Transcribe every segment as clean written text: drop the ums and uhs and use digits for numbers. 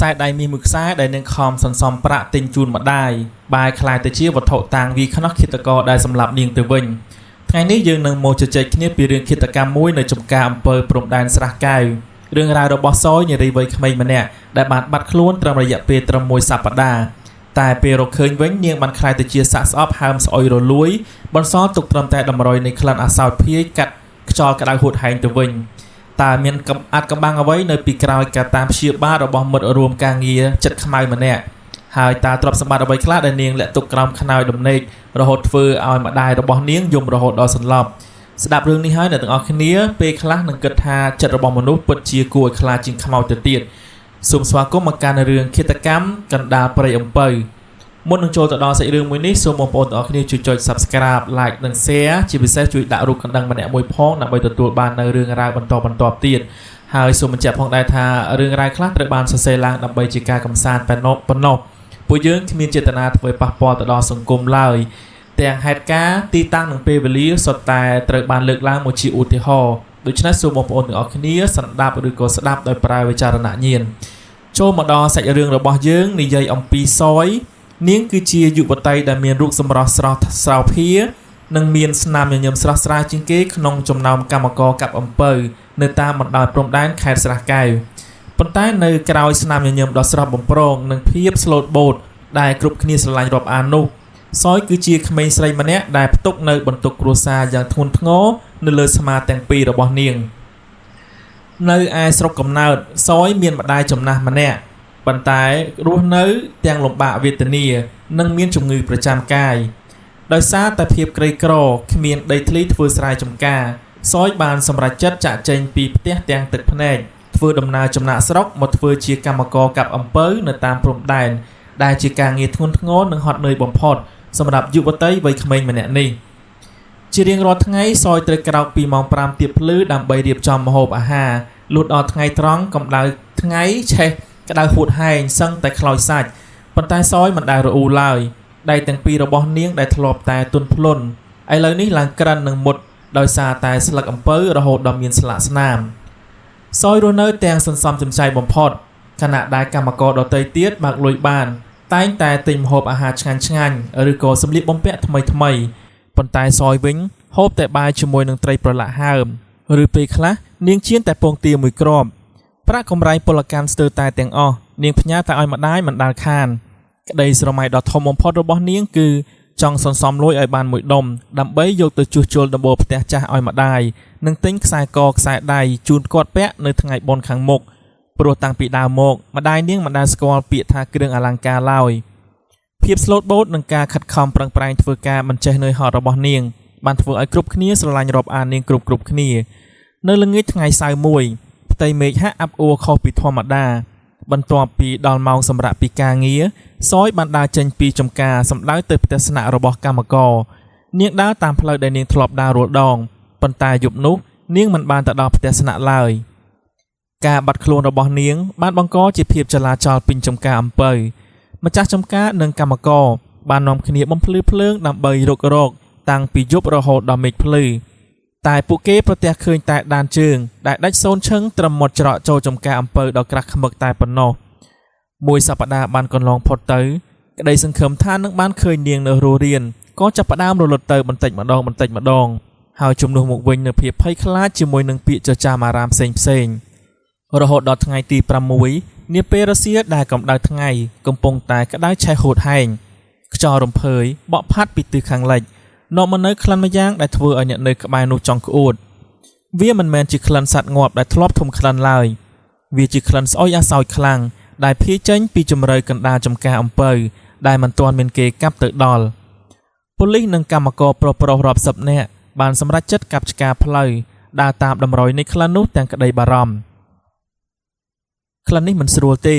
ខ្សែដៃមាសមួយខ្សែដែលនឹងខំសន្សំប្រាក់ទិញជូនម្ដាយបែរខ្លាយទៅជាវត្ថុតាងវាខ្នោះឃាតករដែលសម្លាប់នាងទៅវិញថ្ងៃនេះយើងនឹងមកជជែកគ្នាពីរឿងឃាតកម្មមួយនៅចំការអំពើព្រំដែនស្រះកែវរឿងរ៉ាវរបស់សយនារីវ័យក្មេងម្នាក់ដែលបានបាត់ខ្លួនត្រឹមរយៈពេលត្រឹមមួយសប្តាហ៍តែពេលរកឃើញវិញនាងបានខ្លាយទៅជាសាកស្អប់ហើមស្អុយរលួយបន្សល់ទុកត្រឹមតែតម្រុយនៃក្លិនអាសោចភាយកាត់ខ្យល់ក្តៅហួតហែងទៅវិញតើមានកំបាំងអ្វីនៅពីក្រោយការតាមព្យាបាលរបស់មិត្តរួមការងារចិត្តខ្មៅម្នាក់ហើយតើទ្រព្យសម្បត្តិអ្វីខ្លះដែលនាងលាក់ទុកក្រោមខ្នើយដំណេករហូតធ្វើឲ្យម្ដាយរបស់នាងយំរហូតដល់សន្លប់ស្ដាប់រឿងនេះហើយអ្នកទាំងអស់គ្នាពេលខ្លះនឹងគិតថាចិត្តរបស់មនុស្សពិតជាគួរឲ្យខ្លាចជាងខ្មោចទៅទៀតសូមស្វាគមន៍មកកាន់រឿងឃាតកម្មកណ្ដាលព្រៃអំពៅមុននឹងចូលទៅដល់សាច់រឿងមួយនេះសូមបងប្អូនទាំងអស់គ្នាជួយចុច Subscribe Like និង Share ជាពិសេសជួយដាក់រូបកណ្ដឹងម្នាក់មួយផងដើម្បីទទួលបាននៅរឿងរ៉ាវបន្តទៀតហើយសូមបញ្ជាក់ផងដែរថារឿងរ៉ាវខ្លះត្រូវបានសរសេរឡើងដើម្បីជាការកម្សាន្តប៉ុណ្ណោះពួកយើងគ្មានចេតនាធ្វើប៉ះពាល់ទៅដល់សង្គមឡើយទាំងហេតុការណ៍ទីតាំងនិងពេលវេលាសុទ្ធតែត្រូវបានលើកឡើងមកជាឧទាហរណ៍ដូច្នេះសូមបងប្អូនទាំងអស់គ្នាស្ដាប់ឬក៏ស្ដាប់ដោយប្រើវិចារណញ្ញាណចូលមកដល់សាច់រឿងរបស់យើងនិយាយអំពីសយនាងគឺជាយុវតីដែលមានរូបសម្រស់ស្រស់ស្រោភានិងមានស្នាមញញឹមស្រស់ស្រាយជាងគេក្នុងចំណោមកម្មករកាប់អំពៅនៅតាមបណ្ដោយព្រំដែនខេត្តស្រះកែវប៉ុន្តែនៅក្រៅស្នាមញញឹមដ៏ស្រស់បំព្រងនិងភាពស្លូតបូតដែលគ្រប់គ្នាស្រឡាញ់រាប់អាននោះសយគឺជាក្មេងស្រីម្នាក់ដែលផ្ទុកនៅបន្ទុកគ្រួសារយ៉ាងធ្ងន់ធ្ងរនៅលើស្មាទាំងពីររបស់នាងនៅឯស្រុកកំណើតសយមានម្ដាយចំណាស់ម្នាក់ប៉ុន្តែរស់នៅទាំងលំបាកវេទនានិងមានជំងឺប្រចាំកាយដោយសារតែភាពក្រីក្រគ្មានដីធ្លីធ្វើស្រែចម្ការសយបានសម្រេចចិត្តចាក់ចេញពីផ្ទះទាំងទឹកភ្នែកធ្វើដំណើរចំណាកស្រុកមកធ្វើជាកម្មករកាប់អំពៅនៅតាមព្រំដែនដែលជាការងារធ្ងន់ធ្ងរនិងហត់នឿយបំផុតសម្រាប់យុវតីវ័យក្មេងម្នាក់នេះជារៀងរាល់ថ្ងៃសយត្រូវក្រោកពីម៉ោង 5 ទៀបភ្លឺដើម្បីរៀបចំម្ហូបអាហារលុះដល់ថ្ងៃត្រង់កម្ដៅថ្ងៃឆេះក្តៅហួតហែងសឹងតែខ្លោចសាច់ប៉ុន្តែសយមិនដែលរអ៊ូឡើយដៃទាំងពីររបស់នាងដែលធ្លាប់តែទន់ភ្លន់ឥឡូវនេះឡើងក្រិននឹងមុតដោយសារតែស្លឹកអំពៅរហូតដល់មានស្លាកស្នាមសយរស់នៅទាំងសន្សំចំចាយបំផុតខណៈដែលកម្មករដទៃទៀតបើកលុយបានតែងតែទិញម្ហូបអាហារឆ្ងាញ់ឬក៏សម្លៀកបំពាក់ថ្មីប៉ុន្តែសយវិញហូបតែបាយជាមួយនឹងត្រីប្រឡាក់ហើមឬពេលខ្លះនាងជៀនតែពងទាមួយគ្រាប់ប្រាក់កម្រៃពលកម្មស្ទើរតែទាំងអស់នាងផ្ញើតែឲ្យម្ដាយមិនដាល់ខានក្តីស្រមៃដ៏ធំបំផុតរបស់នាងគឺចង់សន្សំលុយឲ្យបានមួយដុំដើម្បីយកទៅជួសជុលដំបូលផ្ទះចាស់ឲ្យម្ដាយនិងទិញខ្សែកខ្សែដៃជូនគាត់ពាក់នៅថ្ងៃបុណ្យខាងមុខព្រោះតាំងពីដើមមកម្ដាយនាងមិនដែលស្គាល់ពាក្យថាគ្រឿងអលង្ការឡើយភាពស្លូតបូតនិងការខិតខំប្រឹងប្រែងធ្វើការមិនចេះនឿយហត់របស់នាងបានធ្វើឲ្យគ្រប់គ្នាស្រឡាញ់រាប់អាននាងគ្រប់គ្នានៅល្ងាចថ្ងៃសៅរ៍មួយផ្ទៃមេឃហាក់អាប់អួរខុសពីធម្មតាបន្ទាប់ពីដល់ម៉ោងសម្រាប់ពីការងារសយបានដើរចេញពីចំការសម្ដៅទៅផ្ទះស្នាក់របស់កម្មករនាងដើរតាមផ្លូវដែលនាងធ្លាប់ដើររាល់ដងប៉ុន្តែយប់នោះនាងមិនបានទៅដល់ផ្ទះស្នាក់ឡើយការបាត់ខ្លួនរបស់នាងបានបង្កជាភាពចលាចលពេញចំការអំពៅម្ចាស់ចំការនិងកម្មករបាននាំគ្នាបំភ្លឺភ្លើងដើម្បីរកតាំងពីយប់រហូតដល់មេឃភ្លឺតែពួកគេប្រទះឃើញតែដានជើងដែលដាច់សូនឈឹងត្រឹមមាត់ច្រកចូលចំការអំពៅដល់ក្រាស់ខ្មឹកតែប៉ុណ្ណោះមួយសប្តាហ៍បានកន្លងផុតទៅក្តីសង្ឃឹមថានឹងបានឃើញនាងនៅរស់រានក៏ចាប់ផ្ដើមរលត់ទៅបន្តិចម្ដងហើយជំនួសមកវិញនៅភាពភ័យខ្លាចជាមួយនឹងពាក្យចចាមអារាមផ្សេងរហូតដល់ថ្ងៃទី6នាពេលរសៀលដែលកម្ដៅថ្ងៃកំពុងតែក្តៅឆេះហួតហែងខ្យល់រំភើយបក់ផាត់ពីទិសខាងលិចនាំមកនៅក្លិនម្យ៉ាងដែលធ្វើឲ្យអ្នកនៅក្បែរនោះចង់ក្អួតវាមិនមែនជាក្លិនសត្វងាប់ដែលធ្លាប់ធំក្លិនឡើយវាជាក្លិនស្អុយអាសោចខ្លាំងដែលភាយចេញពីជំរៅកណ្ដាលចំការអំពៅដែលមិនទាន់មានគេកាប់ទៅដល់ប៉ូលីសនិងកម្មករប្រុសរាប់សិបនាក់បានសម្រេចចិត្តកាប់ឆ្ការផ្លូវដើរតាមតម្រុយនៃក្លិននោះទាំងក្តីបារម្ភក្លិននេះមិនស្រួលទេ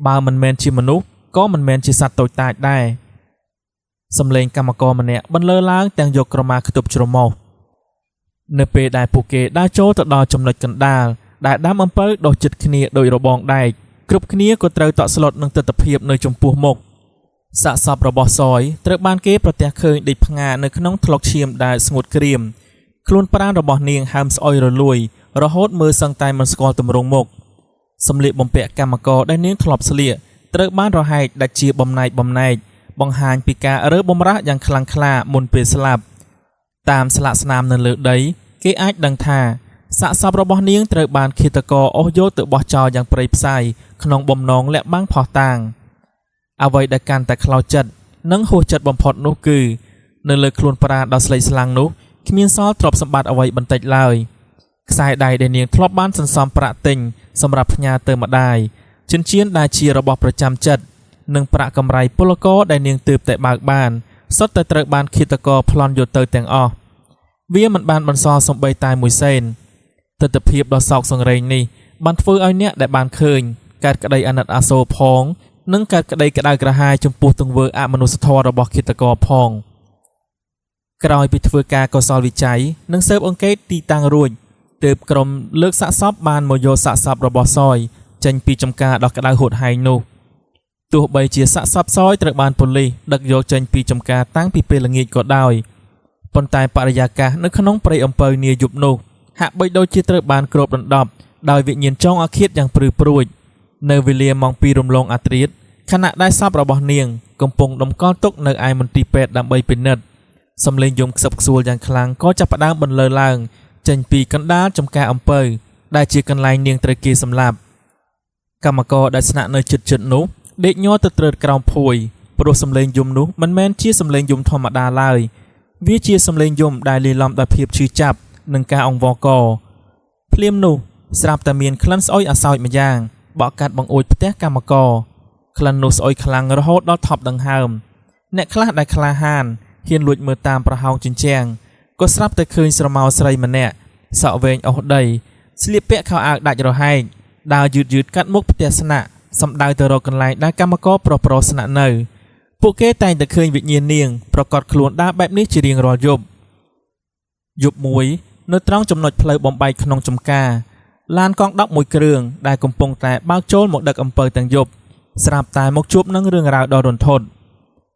បើមិនមែនជាមនុស្សក៏មិនមែនជាសត្វតូចតាចដែរសំឡេងកម្មករម្នាក់បន្លឺឡើងទាំងយកក្រមាខ្ទប់ជ្រមុះនៅពេលដែលពួកគេដើរចូលទៅដល់ចំណុចកណ្ដាលដែលដើមអំពៅដុះជិតគ្នាដោយរបងដែកគ្រប់គ្នាក៏ត្រូវតក់ស្លុតនឹងទស្សនភាពនៅចំពោះមុខសាកសពរបស់សយត្រូវបានគេប្រទះឃើញដេកផ្ងានៅក្នុងថ្លុកឈាមដែលស្ងួតក្រៀមខ្លួនប្រាណរបស់នាងហើមស្អុយរលួយរហូតមើលសឹងតែមិនស្គាល់ទម្រង់មុខ សម្លៀកបំពាក់កម្មករដែលនាងធ្លាប់ស្លៀកត្រូវបានរហែកដាច់ជាបំណែកបង្ហាញពីការរើបំរាស់យ៉ាងខ្លាំងក្លាមុនពេលស្លាប់តាមស្លាកស្នាមនៅលើដីគេអាចដឹងថាសាកសពរបស់នាងត្រូវបានឃាតករអូសយកទៅបោះចោលយ៉ាងព្រៃផ្សៃក្នុងបំណងលាក់បាំងភស្តុតាងអ្វីដែលកាន់តែខ្លោចចិត្តនិងហួសចិត្តបំផុតនោះគឺនៅលើខ្លួនប្រាដ៏ស្លេកស្លាំងនោះគ្មានសល់ទ្រព្យសម្បត្តិអ្វីបន្តិចឡើយខ្សែដៃដែលនាងធ្លាប់បានសន្សំប្រាក់ទិញសម្រាប់ផ្ញើទៅម្ដាយចិញ្ចៀនដែលជារបស់ប្រចាំចិត្តនិងប្រាក់កម្រៃពលករដែលនាងទើបតែបើកបានសុទ្ធតែត្រូវបានឃាតករប្លន់យកទៅទាំងអស់វាមិនបានបន្សល់សំបីតែមួយសេនទស្សនភាពដ៏សោកសង្រេងនេះបានធ្វើឲ្យអ្នកដែលបានឃើញកើតក្តីអាណិតអាសូរផងនិងកើតក្តីក្តៅក្រហាយចំពោះទង្វើអមនុស្សធម៌របស់ឃាតករផងក្រោយពីធ្វើការកុសលវិច័យនិងស៊ើបអង្កេតទីតាំងរួចទើបក្រុមលើកសាកសពបានមកយកសាកសពរបស់សយចេញពីចំការដ៏ក្តៅហួតហែងនោះទោះបីជាសាកសពសយត្រូវបានប៉ូលីសដឹកយកចេញពីចំការតាំងពីពេលល្ងាចក៏ដោយប៉ុន្តែបរិយាកាសនៅក្នុងព្រៃអំពៅនាយប់នោះហាក់បីដូចជាត្រូវបានគ្របដណ្ដប់ដោយវិញ្ញាណចុងអាឃាតយ៉ាងព្រឺព្រួចនៅវេលាម៉ោង 2 រំលងអាធ្រាត្រខណៈដែលសពរបស់នាងកំពុងដំកល់ទុកនៅឯមន្ទីរពេទ្យដើម្បីពិនិត្យសំឡេងយំខ្សឹបខ្សួលយ៉ាងខ្លាំងក៏ចាប់ផ្ដើមបន្លឺឡើងចេញពីកណ្ដាលចំការអំពៅដែលជាកន្លែងនាងត្រូវគេសម្លាប់កម្មករដែលស្នាក់នៅជិតនោះដេកញ័រទៅត្រើតក្រោមភួយព្រោះសំឡេងយំនោះមិនមែនជាសំឡេងយំធម្មតាឡើយវាជាសំឡេងយំដែលលាយឡំដោយភាពឈឺចាប់និងការអង្វរកភ្លាមនោះស្រាប់តែមានក្លិនស្អុយអាសោចម្យ៉ាងបក់កាត់បង្អួចផ្ទះកម្មករក្លិននោះស្អុយខ្លាំងរហូតដល់ថប់ដង្ហើមអ្នកខ្លះដែលក្លាហានហ៊ានលួចមើលតាមប្រហោងជញ្ជាំងក៏ស្រាប់តែឃើញស្រមោលស្រីម្នាក់សក់វែងអស់ដីស្លៀកពាក់ខោអាវដាច់រហែកដើរយឺតកាត់មុខផ្ទះស្នាក់សំដៅទៅរកកន្លែងដែលកម្មករប្រុសស្នាក់នៅពួកគេតែងតែឃើញវិញ្ញាណនាងប្រកាសខ្លួនដើរបែបនេះជារៀងរាល់យប់មួយនៅត្រង់ចំណុចផ្លូវបំបែកក្នុងចំការឡានកង់11គ្រឿងដែលកំពុងតែបើកចូលមកដឹកអំពើទាំងយប់ស្រាប់តែមកជួបនឹងរឿងរ៉ាវដ៏រន្ធត់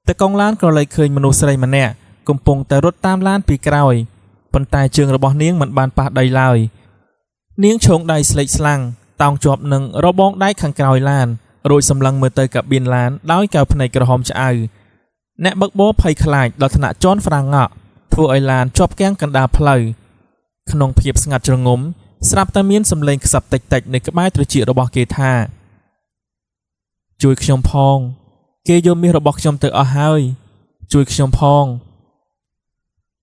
តែកង់ឡានក៏លេចឃើញមនុស្សស្រីម្នាក់កំពុងតែរត់តាមឡានពីក្រោយប៉ុន្តែជើងរបស់នាងមិនបានប៉ះដីឡើយនាងឈោងដៃស្លេកស្លាំងតោងជាប់នឹងរបងដៃខាងក្រោយឡានរួចសម្លឹងមើលទៅកាប៊ីនឡានដោយកែវភ្នែកក្រហមឆ្អៅអ្នកបើកបរភ័យខ្លាចដល់ថ្នាក់ជន់ហ្វ្រាំងក់ធ្វើឲ្យឡានជាប់គាំងកណ្ដាលផ្លូវក្នុងភាពស្ងាត់ជ្រងំស្រាប់តែមានសំឡេងខ្សឹបតិចនៅក្បែរត្រចៀករបស់គេថាជួយខ្ញុំផងគេយកមាសរបស់ខ្ញុំទៅអស់ហើយជួយខ្ញុំផង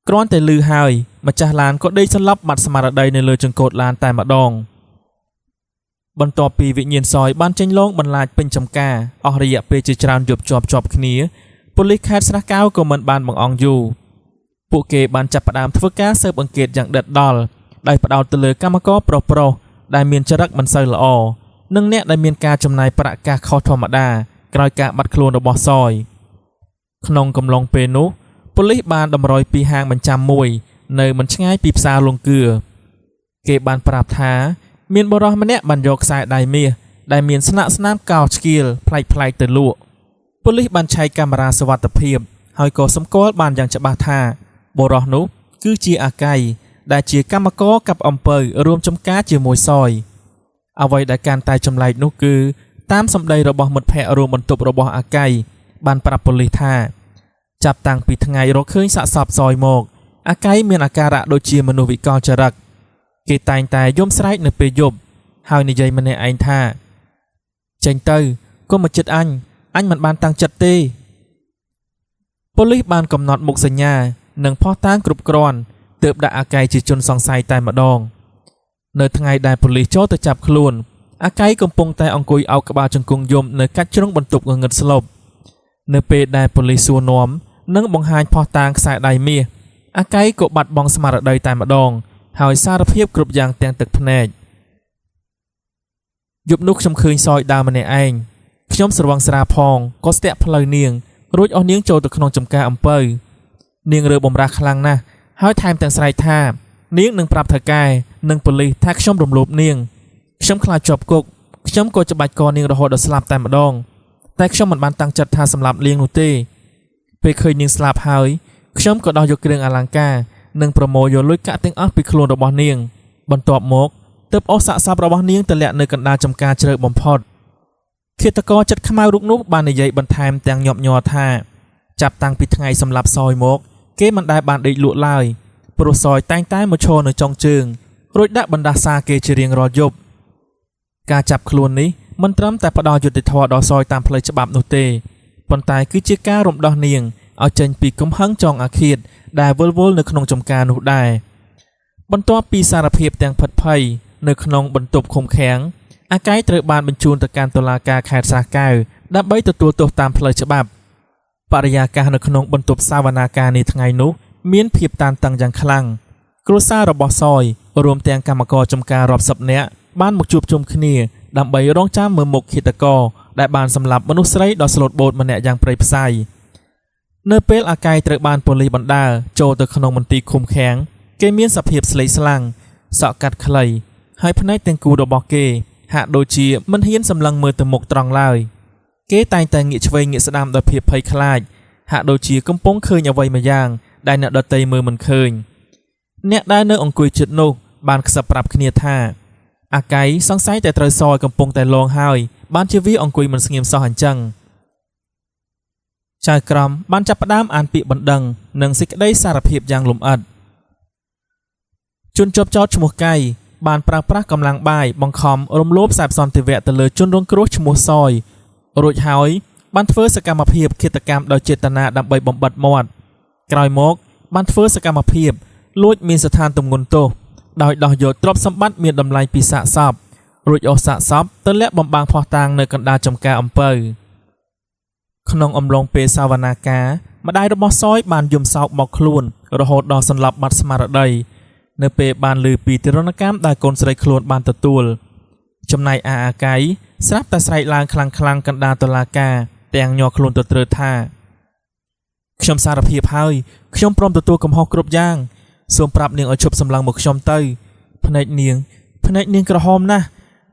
គ្រាន់តែឮហើយម្ចាស់ឡានក៏ដេកសន្លប់បាត់ស្មារតីនៅលើចង្កូតឡានតែម្ដងបន្ទាប់ពីវិញ្ញាណសយបានចេញលងបន្លាចពេញចំការអស់រយៈពេលជាច្រើនយប់ជាប់គ្នាប៉ូលីសខេត្តស្រះកែវក៏មិនបានបង្អង់យូរពួកគេបានចាប់ផ្ដើមធ្វើការស៊ើបអង្កេតយ៉ាងដិតដល់ដោយផ្ដោតទៅលើកម្មករប្រុសដែលមានចរិតមិនសូវល្អនិងអ្នកដែលមានការចំណាយប្រាក់កាសខុសធម្មតាក្រោយការបាត់ខ្លួនរបស់សយក្នុងកំឡុងពេលនោះប៉ូលីសបានតម្រុយពីហាងបញ្ចាំមួយនៅមិនឆ្ងាយពីផ្សារលង្គាគេបានប្រាប់ថាមានបុរសម្នាក់បានយកខ្សែដៃមាសដែលមានស្នាក់ស្នាមកោឆ្កៀលប្លែកទៅលក់ប៉ូលីសបានឆែកកាមេរ៉ាសុវត្ថិភាពហើយក៏សម្គាល់បានយ៉ាងច្បាស់ថាបុរសនោះគឺជាអាកៃដែលជាកម្មករកັບអំពៅរួមចំការជាមួយសយអ្វីដែលកាន់តែចម្លែកនោះគឺតាមសម្ដីរបស់មិត្តភ័ក្តិរួមបន្ទប់របស់អាកៃបានប្រាប់ប៉ូលីសថាចាប់តាំងពីថ្ងៃរកឃើញសាកសពសយមកអាកៃមានអាការៈដូចជាមនុស្សវិកលចរិតគេតែងតែយំស្រែកនៅពេលយប់ហើយនិយាយម្នាក់ឯងថាចេញទៅកុំមកចិត្តអញមិនបានតាំងចិត្តទេប៉ូលីសបានកំណត់មុខសញ្ញានិងភស្តុតាងគ្រប់គ្រាន់ទើបដាក់អាកៃជាជនសង្ស័យតែម្ដងនៅថ្ងៃដែលប៉ូលីសចូលទៅចាប់ខ្លួនអាកៃកំពុងតែអង្គុយអោបក្បាលជង្គង់យំនៅកាច់ជ្រុងបន្ទប់ងងឹតស្លុបនៅពេលដែលប៉ូលីសសួរនាំនិងបង្ហាញភស្តុតាងខ្សែដៃមាសអាកៃក៏បាត់បង់ស្មារតីតែម្ដងហើយសារភាពគ្រប់យ៉ាងទាំងទឹកភ្នែកយប់នោះខ្ញុំឃើញសយដើរម្នាក់ឯងខ្ញុំស្រវឹងស្រាផងក៏ស្ទាក់ផ្លូវនាងរួចអស់នាងចូលទៅក្នុងចំការអំពៅនាងរើបំរាស់ខ្លាំងណាស់ហើយថែមទាំងស្រែកថានាងនឹងប្រាប់ថៅកែនិងប៉ូលីសថាខ្ញុំរំលោភនាងខ្ញុំខ្លាចជាប់គុកខ្ញុំក៏ច្បាច់កនាងរហូតដល់ស្លាប់តែម្ដងតែខ្ញុំមិនបានតាំងចិត្តថាសម្លាប់នាងនោះទេពេលឃើញនាងស្លាប់ហើយខ្ញុំក៏ដោះយកគ្រឿងអលង្ការនិងប្រមូលយកលុយកាក់ទាំងអស់ពីខ្លួនរបស់នាងបន្ទាប់មក ទើបអស់សាកសពរបស់នាងទម្លាក់នៅកណ្ដាលចំការជ្រៅបំផុតឃាតករចិត្តខ្មៅរូបនោះបាននិយាយបន្ថែមទាំងញាប់ញ័រថាចាប់តាំងពីថ្ងៃសម្លាប់សយមកគេមិនដែលបានដេកលក់ឡើយព្រោះសយតែងតែមកឈរនៅចុងជើងរួចដាក់បណ្ដាសាគេជារៀងរាល់យប់ការចាប់ខ្លួននេះមិនត្រឹមតែផ្ដល់យុត្តិធម៌ដល់សយតាមផ្លូវច្បាប់នោះទេប៉ុន្តែគឺជាការរំដោះនាងឲ្យចេញពីកំហឹងចងអាឃាតដែលវិលវល់នៅក្នុងចំការនោះដែរបន្ទាប់ពីសារភាពទាំងផិតភ័យនៅក្នុងបន្ទប់ឃុំឃាំងអាកែងត្រូវបានបញ្ជូនទៅកាន់តុលាការខេត្តស្រះកែវដើម្បីទទួលទោសតាមផ្លូវច្បាប់បរិយាកាសនៅក្នុងបន្ទប់សវនាការនាថ្ងៃនោះមានភាពតានតឹងយ៉ាងខ្លាំងគ្រួសាររបស់សយរួមទាំងកម្មករចំការរាប់សិបនាក់បានមកជួបជុំគ្នាដើម្បីរងចាំមើលមុខឃាតករដែលបានសម្លាប់មនុស្សស្រីដ៏ស្លូតបូតម្នាក់យ៉ាងព្រៃផ្សៃនៅពេលអាកែងត្រូវបានប៉ូលីសបណ្ដាលចូលទៅក្នុងមន្ទីរឃុំឃាំងគេមានសភាពស្លេកស្លាំងសក់កាត់ខ្លីហើយភ្នែកទាំងគូរបស់គេហាក់ដូចជាមិនហ៊ានសម្លឹងមើលទៅមុខត្រង់ឡើយគេតែងតែងាកឆ្វេងងាកស្ដាំដោយភាពភ័យខ្លាចហាក់ដូចជាកំពុងឃើញអ្វីមួយយ៉ាងដែលអ្នកដទៃមើលមិនឃើញអ្នកដែលនៅអង្គុយជិតនោះបានខ្សឹបប្រាប់គ្នាថាអាកែងសង្ស័យតែត្រូវសយកំពុងតែលងហើយបានជាវាអង្គុយមិនស្ងៀមសោះអញ្ចឹងចៅក្រមបានចាប់ផ្ដើមអានពាក្យបណ្ដឹងនិងសេចក្តីសារភាពយ៉ាងលម្អិតជនជាប់ចោទឈ្មោះកៃបានប្រើប្រាស់កម្លាំងបាយបង្ខំរំលោភខ្សែសន្តិវៈទៅលើជនរងគ្រោះឈ្មោះសយរួចហើយបានធ្វើសកម្មភាពឃាតកម្មដោយចេតនាដើម្បីបំបិទមាត់ក្រោយមកបានធ្វើសកម្មភាពលួចមានស្ថានទម្ងន់ទោសដោយដោះយកទ្រព្យសម្បត្តិមានតម្លៃពីសាកសពរួចអស់សាកសពទៅលាក់បំបាំងភស្តុតាងនៅកណ្ដាលចំការអំពៅក្នុងអំឡុងពេលសវនាការម្ដាយរបស់សយបានយំសោកមកខ្លួនរហូតដល់សន្លប់បាត់ស្មារតីនៅពេលបានឮពីទរណកម្មដែលកូនស្រីខ្លួនបានទទួលចំណែកអាកៃស្រាប់តែស្រែកឡើងខ្លាំងៗកណ្ដាលតុលាការទាំងញ័រខ្លួនទៅត្រើតថាខ្ញុំសារភាពហើយខ្ញុំព្រមទទួលកំហុសគ្រប់យ៉ាងសូមប្រាប់នាងឲ្យឈប់សម្លឹងមកខ្ញុំទៅភ្នែកនាងក្រហមណាស់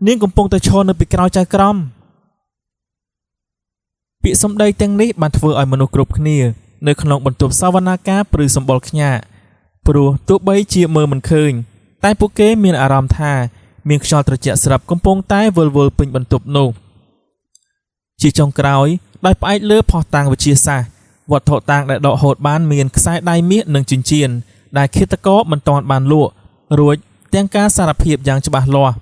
នាងកំពុងតែឈរនៅពីក្រោយចៅក្រមពាក្យសម្ដីទាំងនេះបានធ្វើឲ្យមនុស្សគ្រប់គ្នានៅក្នុងបន្ទប់សវនាការព្រឺសម្បុរខ្ញាក់ព្រោះទោះបីជាមើលមិនឃើញតែពួកគេមានអារម្មណ៍ថាមានខ្យល់ត្រជាក់ស្រាប់កំពុងតែវិលវល់ពេញបន្ទប់នោះជាចុងក្រោយដោយផ្អែកលើភស្តុតាងវិទ្យាសាស្ត្រវត្ថុតាងដែលដកហូតបានមានខ្សែដៃមាសនិងចិញ្ចៀនដែលឃាតករមិនទាន់បានលក់រួចទាំងការសារភាពយ៉ាងច្បាស់លាស់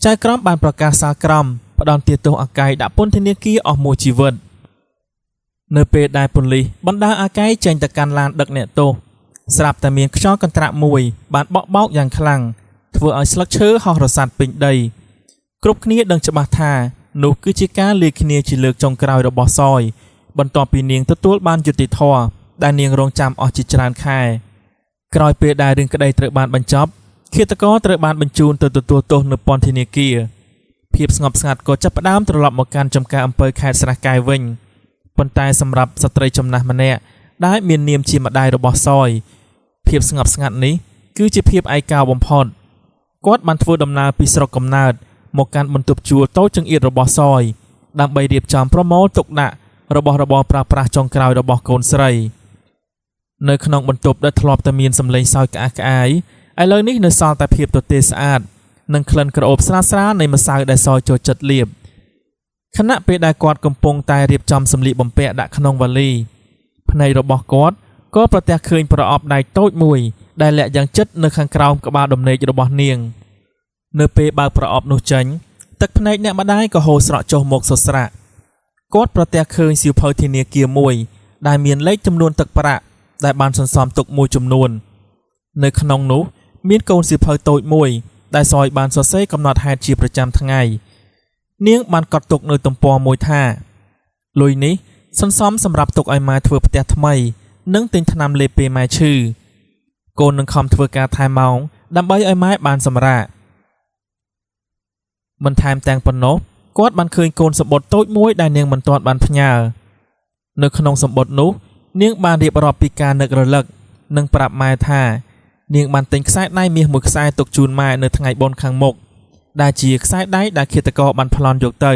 ចៅក្រមបានប្រកាសសាលក្រមផ្ដន្ទាទោសអាកែងដាក់ពន្ធនាគារអស់មួយជីវិតនៅពេលដែលប៉ូលីសបណ្ដាអាកែងចេញទៅកាន់ឡានដឹកអ្នកទោសស្រាប់តែមានខ្យល់កន្ត្រាក់មួយបានបក់បោកយ៉ាងខ្លាំងធ្វើឲ្យស្លឹកឈើហោះរសាត់ពេញដីគ្រប់គ្នាដឹងច្បាស់ថានោះគឺជាការលាយគ្នាជាលើកចុងក្រោយរបស់សយបន្ទាប់ពីនាងទទួលបានយុត្តិធម៌ដែលនាងរងចាំអស់ជាច្រើនខែក្រោយពេលដែលរឿងក្តីត្រូវបានបញ្ចប់ឃាតករត្រូវបានបញ្ជូនទៅទទួលទោសនៅពន្ធនាគារភាពស្ងប់ស្ងាត់ក៏ចាប់ផ្ដើមត្រឡប់មកកាន់ចំការអំពើខេត្តស្រះកែវវិញប៉ុន្តែសម្រាប់ស្ត្រីចំណាស់ម្នាក់ដែលមាននាមជាម្ដាយរបស់សយភាពស្ងប់ស្ងាត់នេះគឺជាភាពឯកោបំផុតគាត់បានធ្វើដំណើរពីស្រុកកំណើតមកកាន់បន្ទប់ជួលតូចចង្អៀតរបស់សយដើម្បីរៀបចំប្រមូលទុកដាក់របស់របរប្រើប្រាស់ចុងក្រោយរបស់កូនស្រីនៅក្នុងបន្ទប់ដែលធ្លាប់តែមានសម្លេងសើចក្អាកក្អាយឥឡូវនេះនៅសល់តែភាពទទេស្អាតនិងក្លិនក្រអូបស្រាលៗនៃម្សៅដែលសយចូលចិត្តលាបខណៈពេលដែលគាត់កំពុងតែរៀបចំសម្លៀកបំពាក់ដាក់ក្នុងវ៉ាលីភ្នែករបស់គាត់ក៏ប្រទះឃើញប្រអប់ដែកតូចមួយដែលលាក់យ៉ាងជិតនៅខាងក្រោមក្បាលដំណេករបស់នាងនៅពេលបើកប្រអប់នោះចេញទឹកភ្នែកអ្នកម្ដាយក៏ហូរស្រក់ចុះមកសស្រាក់គាត់ប្រទះឃើញសៀវភៅធនាគារមួយដែលមានលេខចំនួនទឹកប្រាក់ដែលបានសន្សំទុកមួយចំនួននៅក្នុងនោះមានកូនសៀវភៅតូចមួយដែលសយបានសរសេរកំណត់ហេតុជាប្រចាំថ្ងៃនាងបានកត់ទុកនៅទំព័រមួយថាលុយនេះសន្សំសម្រាប់ទុកឲ្យម៉ែធ្វើផ្ទះថ្មីនិងទិញថ្នាំលេបពេលម៉ែឈឺកូននឹងខំធ្វើការថែមម៉ោងដើម្បីឲ្យម៉ែបានសម្រាកមិនថែមទាំងប៉ុណ្ណោះគាត់បានឃើញកូនសម្បត្តិតូចមួយដែលនាងមិនទាន់បានផ្ញើនៅក្នុងសម្បត្តិនោះនាងបានរៀបរាប់ពីការនឹករលឹកនិងប្រាប់ម៉ែថានាងបានទិញខ្សែដៃមាសមួយខ្សែទុកជូនម៉ែនៅថ្ងៃបុណ្យខាងមុខដែលជាខ្សែដៃដែលឃាតករបានប្លន់យកទៅ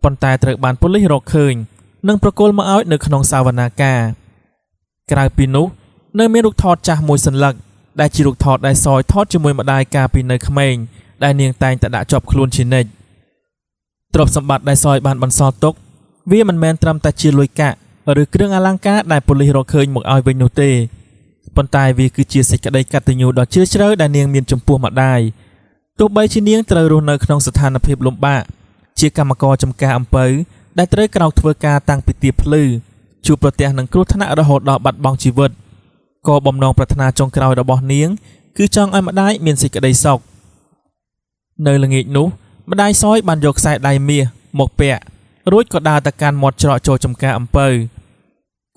ប៉ុន្តែត្រូវបានប៉ូលីសរកឃើញនិងប្រគល់មកឲ្យនៅក្នុងសវនាការក្រៅពីនោះនៅមានរូបថតចាស់មួយសន្លឹកដែលជារូបថតដែលសយថតជាមួយម្ដាយកាលពីនៅក្មេង ដែលនាងតែងតែដាក់ជាប់ខ្លួនជានិច្ចទ្រព្យសម្បត្តិដែលសយបានបន្សល់ទុកវាមិនមែនត្រឹមតែជាលុយកាក់ឬគ្រឿងអលង្ការដែលប៉ូលីសរកឃើញមកឲ្យវិញនោះទេប៉ុន្តែវាគឺជាសេចក្តីកតញ្ញូដ៏ជ្រាលជ្រៅដែលនាងមានចំពោះម្ដាយទោះបីជានាងត្រូវរស់នៅក្នុងស្ថានភាពលំបាកជាកម្មករចម្ការអំពៅដែលត្រូវក្រោកធ្វើការតាំងពីទាបភ្លឺជួបប្រទះនឹងគ្រោះថ្នាក់រហូតដល់បាត់បង់ជីវិតក៏បំណងប្រាថ្នាចុងក្រោយរបស់នាងគឺចង់ឲ្យម្ដាយមានសេចក្តីសុខនៅល្ងាចនោះម្ដាយសយបានយកខ្សែដៃមាសមកពាក់រួចក៏ដើរទៅកាន់មាត់ច្រកចូលចម្ការអំពៅ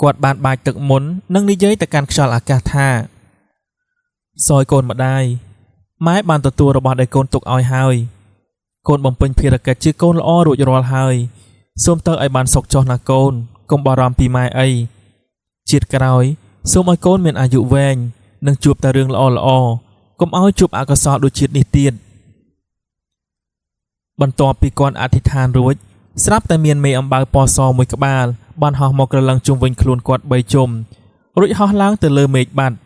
គាត់បានបាចទឹកមុននិងនិយាយទៅកាន់ខ្យល់អាកាសថាសយកូនម្ដាយម៉ែបានទទួលរបស់ដែលកូនទុកឲ្យហើយកូនបំពេញភារកិច្ចជាកូនល្អរួចរាល់ហើយសូមទៅឲ្យបានសុខចុះណាកូនកុំបារម្ភពីម៉ែអីជាតិក្រោយសូមឲ្យកូនមានអាយុវែងនិងជួបតែរឿងល្អៗកុំឲ្យជួបអកុសលដូចជាតិនេះទៀតបន្ទាប់ពីគាត់អធិដ្ឋានរួចស្រាប់តែមានមេអំបៅពណ៌សមួយក្បាលបានហោះមកក្រឡឹងជុំវិញខ្លួនគាត់3ជុំរួចហោះឡើងទៅលើមេឃបាត់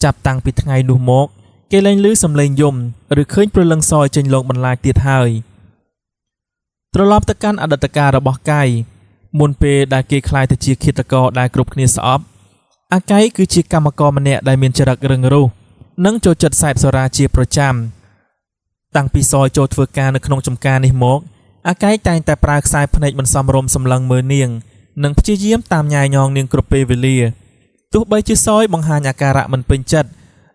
ចាប់តាំងពីថ្ងៃនោះមកគេលែងឮសំឡេងយំឬឃើញព្រលឹងសយចេញលងបន្លាចទៀតហើយត្រឡប់ទៅកាន់អតីតកាលរបស់កាយមុនពេលដែលគេក្លាយទៅជាឃាតករដែលគ្រប់គ្នាស្អប់អាកៃគឺជាកម្មករម្នាក់ដែលមានចរិតរឹងរូសនិងចូលចិត្តសេពសារាជាប្រចាំតាំងពីសយចូលធ្វើការនៅក្នុងចំការនេះមកអាកៃតែងតែប្រើខ្សែភ្នែកមិនសមរម្យសម្លឹងមើលនាងនិងព្យាយាមតាមញ៉ាយញងនាងគ្រប់ពេលវេលាទោះបីជាសយបង្ហាញអាការៈមិនពេញចិត្ត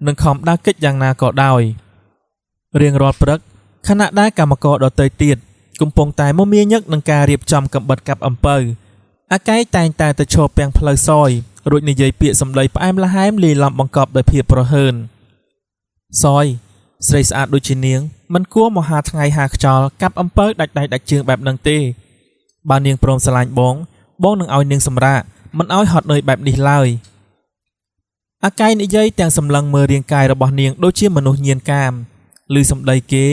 និងខំដើរគេចយ៉ាងណាក៏ដោយរៀងរាល់ព្រឹកខណៈដែលកម្មករដទៃទៀតកំពុងតែមមាញឹកនឹងការរៀបចំកាំបិតកាប់អំពៅអាកៃតែងតែទៅឈរពាំងផ្លូវសយរួចនិយាយពាក្យសម្ដីផ្អែមល្ហែមលាយឡំបង្កប់ដោយភាពប្រហើនសយស្រីស្អាតដូចជានាងមិនគួរមកហាថ្ងៃហាខ្យល់កាប់អំពៅដាច់ដៃដាច់ជើងបែបហ្នឹងទេបើនាងព្រមស្រឡាញ់បងនឹងឲ្យនាងសម្រាកមិនឲ្យហត់នឿយបែបនេះឡើយអាកៃនិយាយទាំងសម្លឹងមើលរាងកាយរបស់នាងដូចជាមនុស្សញៀនកាមឮសម្ដីគេ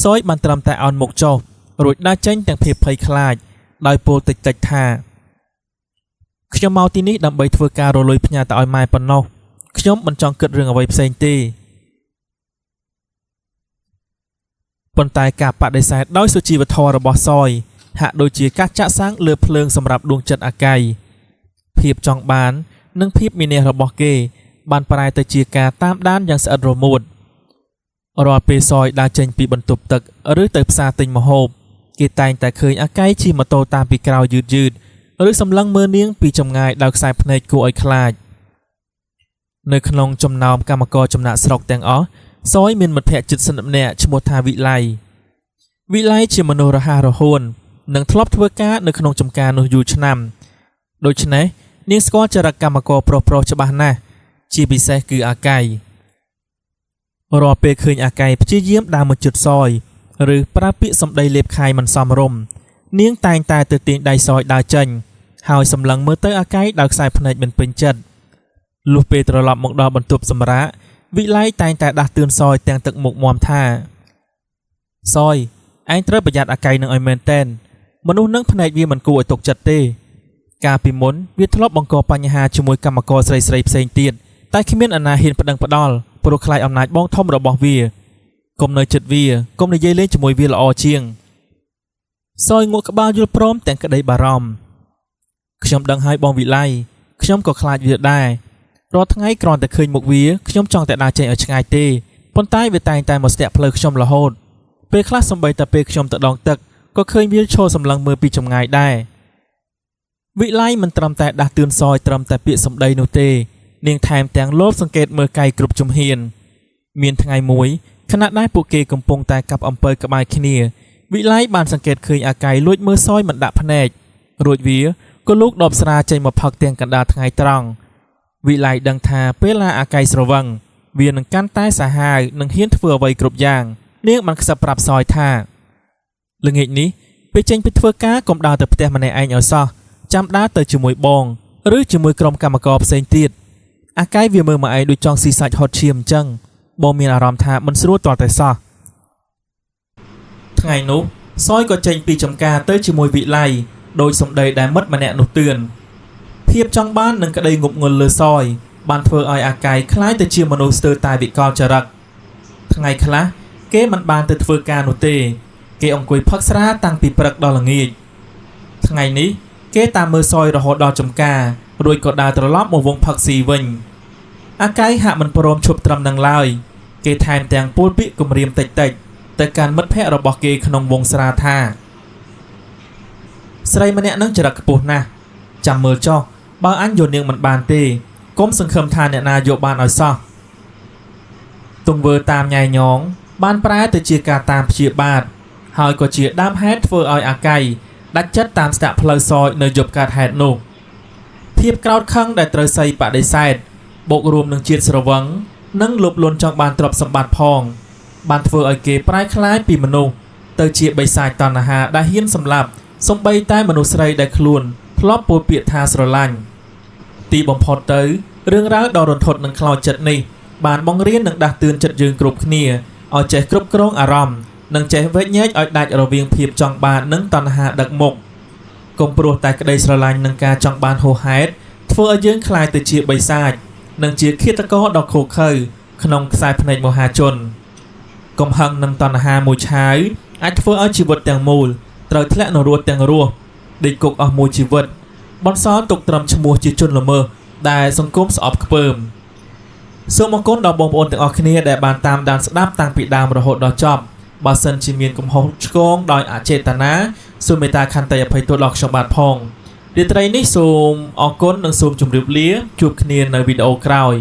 សយបានត្រឹមតែអោនមុខចុះរួចដើរចេញទាំងភាពភ័យខ្លាចដោយពោលតិចតិចថាខ្ញុំមកទីនេះដើម្បីធ្វើការរលួយផ្ញើទៅឲ្យម៉ែប៉ុណ្ណោះខ្ញុំមិនចង់គិតរឿងអ្វីផ្សេងទេប៉ុន្តែការបដិសេធដោយសុជីវធម៌របស់សយហាក់ដូចជាការចាក់សាំងលើភ្លើងសម្រាប់ដួងចិត្តអាកៃភាពចង់បាននិងភាពមានះរបស់គេបានប្រែទៅជាការតាមដានយ៉ាងស្អិតរមួតរាល់ពេលសយដើរចេញពីបន្ទប់ទឹកឬទៅផ្សារទិញម្ហូបគេតែងតែឃើញអាកៃជិះម៉ូតូតាមពីក្រោយយឺតឬសម្លឹងមើលនាងពីចម្ងាយដោយខ្សែភ្នែកគួរឲ្យខ្លាចនៅក្នុងចំណោមកម្មករចំណាក់ស្រុកទាំងអស់សយមានមិត្តភក្តិជិតស្និទ្ធម្នាក់ឈ្មោះថាវិល័យជាមនុស្សរហ័សរហួននិងធ្លាប់ធ្វើការនៅក្នុងចំការនោះយូរឆ្នាំដូច្នេះនាងស្គាល់ចរិតកម្មករប្រុសៗច្បាស់ណាស់ជាពិសេសគឺអាកៃរាល់ពេលឃើញអាកៃព្យាយាមដើរមកជិតសយឬប្រើពាក្យសម្ដីលេបខាយមិនសមរម្យនាងតែងតែទៅទាញដៃសយដើរចេញហើយសម្លឹងមើលទៅអាកៃដោយខ្សែភ្នែកមិនពេញចិត្តលុះពេលត្រឡប់មកដល់បន្ទប់សម្រាកវិល័យតែងតែដាស់តឿនសយទាំងទឹកមុខមាំថាសយឯងត្រូវប្រយ័ត្នអាកៃនឹងឲ្យមែនតែនមនុស្សនឹងភ្នែកវាមិនគួរឲ្យទុកចិត្តទេកាលពីមុនវាធ្លាប់បង្កបញ្ហាជាមួយកម្មករស្រីផ្សេងទៀតតែគ្មានអាណាហ៊ានប្តឹងផ្ដាល់ព្រោះខ្លាចអំណាចបងធំរបស់វាកុំនៅចិត្តវាកុំនិយាយលេងជាមួយវាល្អជាងសយងក់ក្បាលយល់ព្រមទាំងក្តីបារម្ភខ្ញុំដឹងហើយបងវិល័យខ្ញុំក៏ខ្លាចវាដែររាល់ថ្ងៃគ្រាន់តែឃើញមុខវាខ្ញុំចង់តែដើរចេញឲ្យឆ្ងាយទេប៉ុន្តែវាតែងតែមកស្ទាក់ផ្លូវខ្ញុំរហូតពេលខ្លះសំបីតែពេលខ្ញុំទៅដងទឹកក៏ឃើញវាឈរសម្លឹងមើលពីចម្ងាយដែរវិល័យមិនត្រឹមតែដាស់តឿនសយត្រឹមតែពាក្យសម្ដីនោះទេនាងថែមទាំងលោភសង្កេតមើលកាយគ្រប់ជំហានមានថ្ងៃមួយខណៈដែលពួកគេកំពុងតែកាប់អំពើក្បែរគ្នាវិល័យបានសង្កេតឃើញអាកៃលួចមើលសយមិនដាក់ភ្នែករួចវាក៏លូកដបស្រាចេញមកផឹកទាំងកណ្ដាលថ្ងៃត្រង់វិល័យដឹងថាពេលណាអាកៃស្រវឹងវានឹងកាន់តែសាហាវនិងហ៊ានធ្វើអ្វីគ្រប់យ៉ាងនាងបានខ្សឹបប្រាប់សយថាល្ងាចនេះពេលចេញពីធ្វើការកុំដើរទៅផ្ទះម្នាក់ឯងឲ្យសោះចាំដើរទៅជាមួយបងឬជាមួយក្រុមកម្មករផ្សេងទៀតអាកៃវាមើលមកឯងដូចចង់ស៊ីសាច់ហត់ឈាមអញ្ចឹងបងមានអារម្មណ៍ថាមិនស្រួលទាល់តែសោះថ្ងៃនោះសយក៏ចេញពីចំការទៅជាមួយវិល័យដោយសម្ដីដែលមិត្តម្នាក់នោះទឿនភាពចង់បាននិងក្តីងប់ងល់លើសយបានធ្វើឲ្យអាកៃคล้ายទៅជាមនុស្សស្ទើរតែវិកលចរិតថ្ងៃខ្លះ គេមិនបានទៅធ្វើការនោះទេគេអង្គុយផឹកស្រាតាំងពីព្រឹកដល់ល្ងាចថ្ងៃនេះគេតាមមើលសយរហូតដល់ចំការរួចក៏ដើរត្រឡប់មកវងផឹកស៊ីវិញអាកៃហាក់មិនព្រមឈប់ត្រឹមនឹងឡើយគេថែមទាំងពោលពាក្យគំរាមតិចៗទៅកាន់មិត្តភ័ក្តិរបស់គេក្នុងវងស្រាថាស្រីម្នាក់នឹងចរិតខ្ពស់ណាស់ចាំមើលចុះបើអញយកនាងមិនបានទេកុំសង្ឃឹមថាអ្នកណាយកបានឲ្យសោះទង្វើតាមញ៉ៃញងបានប្រែទៅជាការតាមព្យាបាទហើយក៏ជាដើមហេតុធ្វើឲ្យអាកៃដាច់ចិត្តតាមស្ទាក់ផ្លូវសយនៅយប់កើតហេតុនោះភាពក្រោធខឹងដែលត្រូវសៃបដិសេធបូករួមនឹងជាតិស្រវឹងនិងលោភលន់ចង់បានទ្រព្យសម្បត្តិផងបានធ្វើឲ្យគេប្រែក្លាយពីមនុស្សទៅជាបិសាចតណ្ហាដែលហ៊ានសម្លាប់សំបីតែមនុស្សស្រីដែលខ្លួនធ្លាប់ពោលពាក្យថាស្រឡាញ់ទីបំផុតទៅរឿងរ៉ាវដ៏រន្ធត់និងខ្លោចចិត្តនេះបានបង្រៀននិងដាស់តឿនចិត្តយើងគ្រប់គ្នាឲ្យចេះគ្រប់គ្រងអារម្មណ៍និងចេះវែកញែកឲ្យដាច់រវាងភាពចង់បាននិងតណ្ហាដឹកមុខកុំព្រោះតែក្តីស្រឡាញ់និងការចង់បានហួសហេតុធ្វើឲ្យយើងក្លាយទៅជាបិសាចនិងជាឃាតករដ៏ឃោរឃៅក្នុងខ្សែភ្នែកមហាជនកំហឹងនិងតណ្ហាមួយឆាវអាចធ្វើឲ្យជីវិតទាំងមូលត្រូវធ្លាក់នរោទាំងរស់ដេកគុកអស់មួយជីវិតបន្សល់ទុកត្រឹមឈ្មោះជាជនល្មើសដែលសង្គមស្អប់ខ្ពើមសូមអរគុណដល់បងប្អូនទាំងអស់គ្នាដែលបានតាមដានស្ដាប់តាំងពីដើមរហូតដល់ចប់បើសិនជាមានកំហុសឆ្គងដោយអចេតនាសូមមេត្តាខន្តីអភ័យទោសដល់ខ្ញុំបាទផងរាត្រីនេះសូមអរគុណនិងសូមជម្រាបលាជួបគ្នានៅវីដេអូក្រោយ